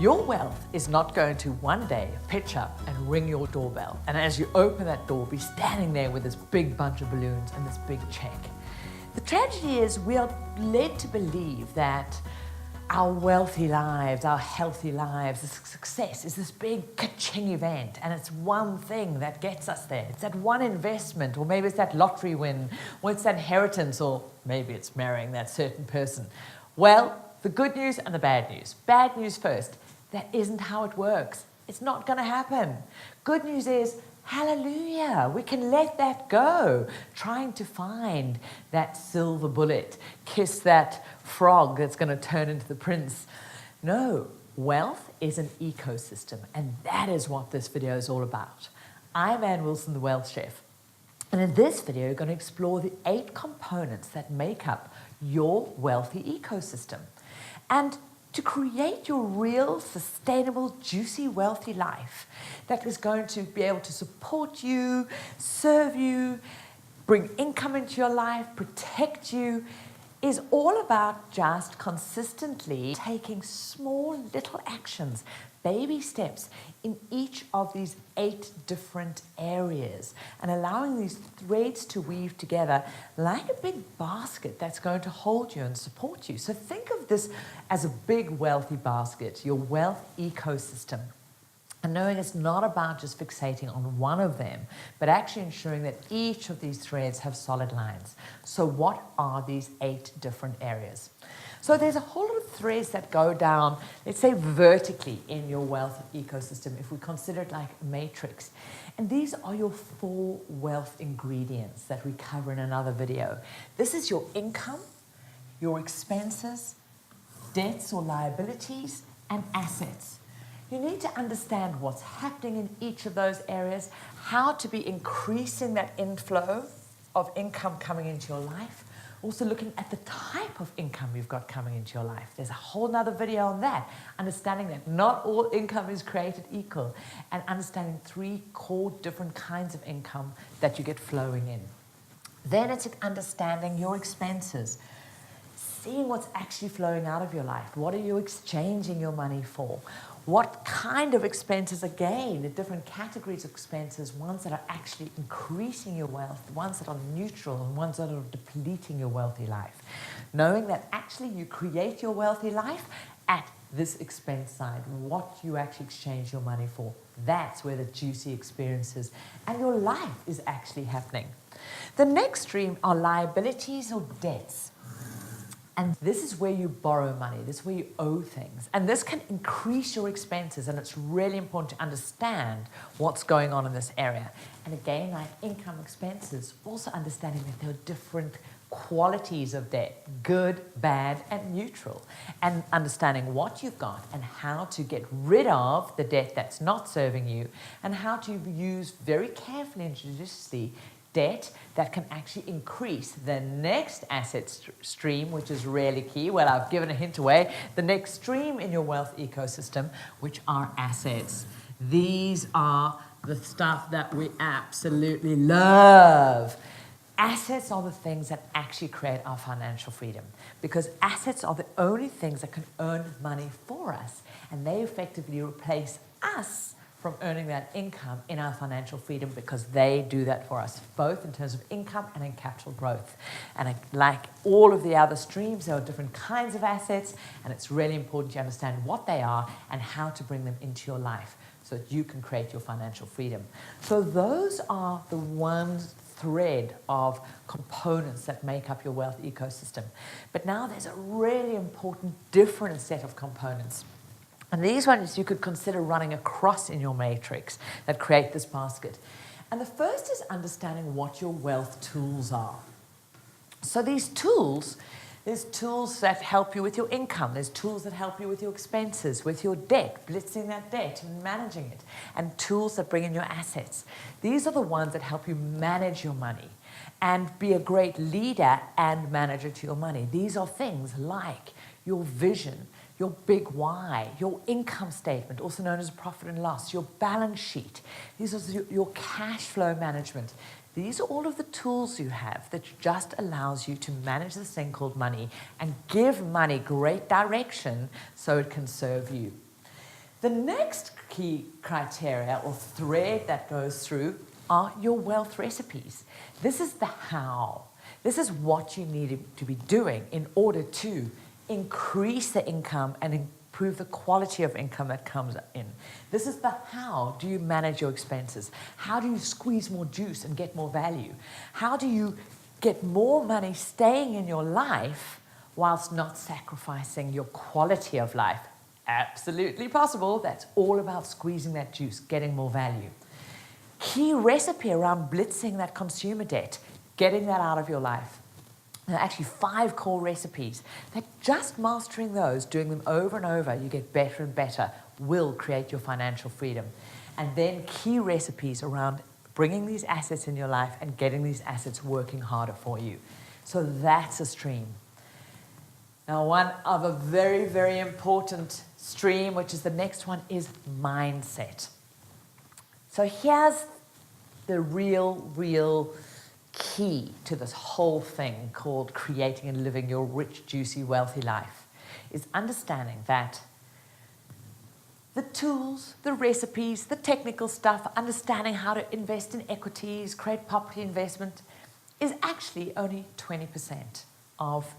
Your wealth is not going to one day pitch up and ring your doorbell, and as you open that door, be standing there with this big bunch of balloons and this big check. The tragedy is we are led to believe that our wealthy lives, our healthy lives, the success is this big Katching event, and it's one thing that gets us there. It's that one investment, or maybe it's that lottery win, or it's that inheritance, or maybe it's marrying that certain person. Well, the good news and the bad news. Bad news first. That isn't how it works. It's not going to happen. Good news is, hallelujah, we can let that go. Trying to find that silver bullet, kiss that frog that's going to turn into the prince. No, wealth is an ecosystem, and that is what this video is all about. I'm Ann Wilson, the Wealth Chef, and in this video, we're going to explore the 8 components that make up your wealthy ecosystem. And to create your real, sustainable, juicy, wealthy life that is going to be able to support you, serve you, bring income into your life, protect you, is all about just consistently taking small little actions, baby steps in each of these 8 different areas and allowing these threads to weave together like a big basket that's going to hold you and support you. So think of this as a big wealthy basket, your wealth ecosystem. And knowing it's not about just fixating on one of them, but actually ensuring that each of these threads have solid lines. So what are these 8 different areas? So there's a whole lot of threads that go down, let's say vertically in your wealth ecosystem, if we consider it like a matrix. And these are your 4 wealth ingredients that we cover in another video. This is your income, your expenses, debts or liabilities, and assets. You need to understand what's happening in each of those areas, how to be increasing that inflow of income coming into your life. Also looking at the type of income you've got coming into your life. There's a whole nother video on that. Understanding that not all income is created equal, and understanding 3 core different kinds of income that you get flowing in. Then it's understanding your expenses. Seeing what's actually flowing out of your life. What are you exchanging your money for? What kind of expenses, again, the different categories of expenses, ones that are actually increasing your wealth, ones that are neutral, and ones that are depleting your wealthy life. Knowing that actually you create your wealthy life at this expense side, what you actually exchange your money for. That's where the juicy experiences and your life is actually happening. The next stream are liabilities or debts. And this is where you borrow money, this is where you owe things. And this can increase your expenses, and it's really important to understand what's going on in this area. And again, like income expenses, also understanding that there are different qualities of debt, good, bad, and neutral. And understanding what you've got and how to get rid of the debt that's not serving you, and how to use very carefully and judiciously debt that can actually increase the next asset stream, which is really key. Well, I've given a hint away. The next stream in your wealth ecosystem, which are assets. These are the stuff that we absolutely love. Assets are the things that actually create our financial freedom, because assets are the only things that can earn money for us, and they effectively replace us from earning that income in our financial freedom, because they do that for us, both in terms of income and in capital growth. And like all of the other streams, there are different kinds of assets, and it's really important to understand what they are and how to bring them into your life so that you can create your financial freedom. So those are the one thread of components that make up your wealth ecosystem. But now there's a really important different set of components. And these ones you could consider running across in your matrix that create this basket. And the first is understanding what your wealth tools are. So these tools, there's tools that help you with your income. There's tools that help you with your expenses, with your debt, blitzing that debt and managing it. And tools that bring in your assets. These are the ones that help you manage your money and be a great leader and manager to your money. These are things like your vision, your big why, your income statement, also known as profit and loss, your balance sheet. These are your cash flow management. These are all of the tools you have that just allows you to manage this thing called money and give money great direction so it can serve you. The next key criteria or thread that goes through are your wealth recipes. This is the how. This is what you need to be doing in order to increase the income and improve the quality of income that comes in. This is the how do you manage your expenses? How do you squeeze more juice and get more value? How do you get more money staying in your life whilst not sacrificing your quality of life? Absolutely possible. That's all about squeezing that juice, getting more value. Key recipe around blitzing that consumer debt, getting that out of your life. There are actually 5 core recipes that just mastering those, doing them over and over, you get better and better, will create your financial freedom. And then key recipes around bringing these assets in your life and getting these assets working harder for you. So that's a stream. Now, one of a very, very important stream, which is the next one, is mindset. So here's the real key to this whole thing called creating and living your rich, juicy, wealthy life, is understanding that the tools, the recipes, the technical stuff, understanding how to invest in equities, create property investment, is actually only 20% of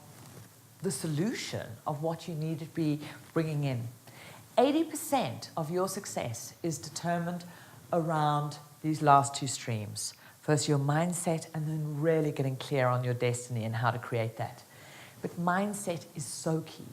the solution of what you need to be bringing in. 80% of your success is determined around these last 2 streams. First, your mindset, and then really getting clear on your destiny and how to create that. But mindset is so key.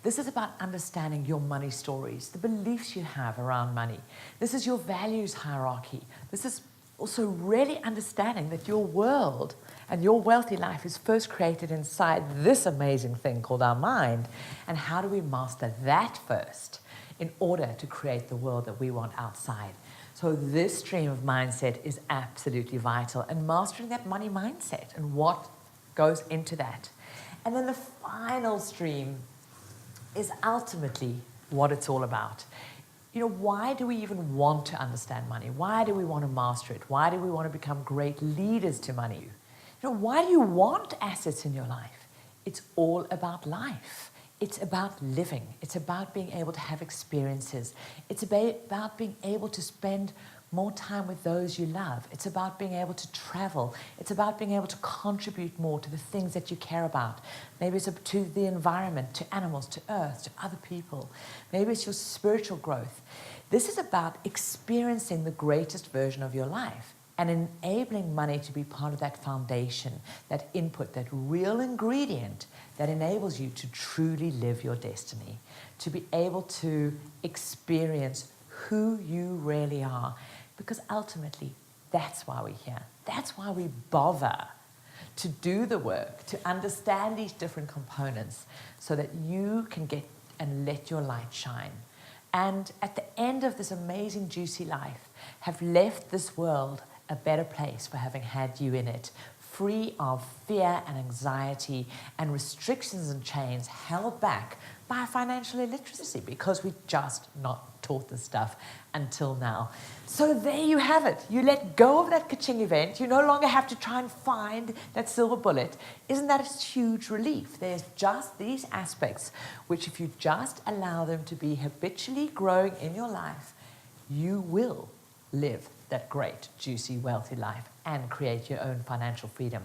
This is about understanding your money stories, the beliefs you have around money. This is your values hierarchy. This is also really understanding that your world and your wealthy life is first created inside this amazing thing called our mind. And how do we master that first in order to create the world that we want outside? So this stream of mindset is absolutely vital, and mastering that money mindset and what goes into that. And then the final stream is ultimately what it's all about. You know, why do we even want to understand money? Why do we want to master it? Why do we want to become great leaders to money? You know, why do you want assets in your life? It's all about life. It's about living. It's about being able to have experiences. It's about being able to spend more time with those you love. It's about being able to travel. It's about being able to contribute more to the things that you care about. Maybe it's to the environment, to animals, to earth, to other people. Maybe it's your spiritual growth. This is about experiencing the greatest version of your life and enabling money to be part of that foundation, that input, that real ingredient that enables you to truly live your destiny, to be able to experience who you really are. Because ultimately, that's why we're here. That's why we bother to do the work, to understand these different components so that you can get and let your light shine. And at the end of this amazing, juicy life, have left this world a better place for having had you in it, free of fear and anxiety and restrictions and chains held back by financial illiteracy, because we just not taught this stuff until now. So there you have it. You let go of that Katching event. You no longer have to try and find that silver bullet. Isn't that a huge relief? There's just these aspects which, if you just allow them to be habitually growing in your life, you will live that great, juicy, wealthy life and create your own financial freedom.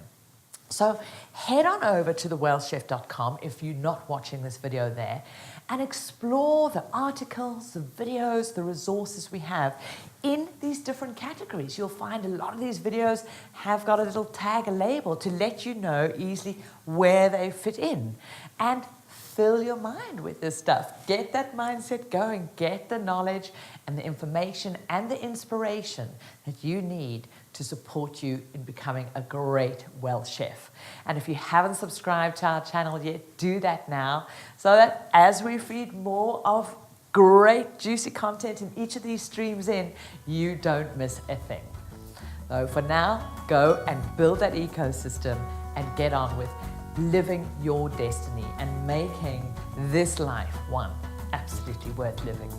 So head on over to thewealthchef.com if you're not watching this video there, and explore the articles, the videos, the resources we have in these different categories. You'll find a lot of these videos have got a little tag, a label, to let you know easily where they fit in. And fill your mind with this stuff. Get that mindset going. Get the knowledge and the information and the inspiration that you need to support you in becoming a great wealth chef. And if you haven't subscribed to our channel yet, do that now, so that as we feed more of great juicy content in each of these streams in, you don't miss a thing. So for now, go and build that ecosystem and get on with living your destiny and making this life one absolutely worth living.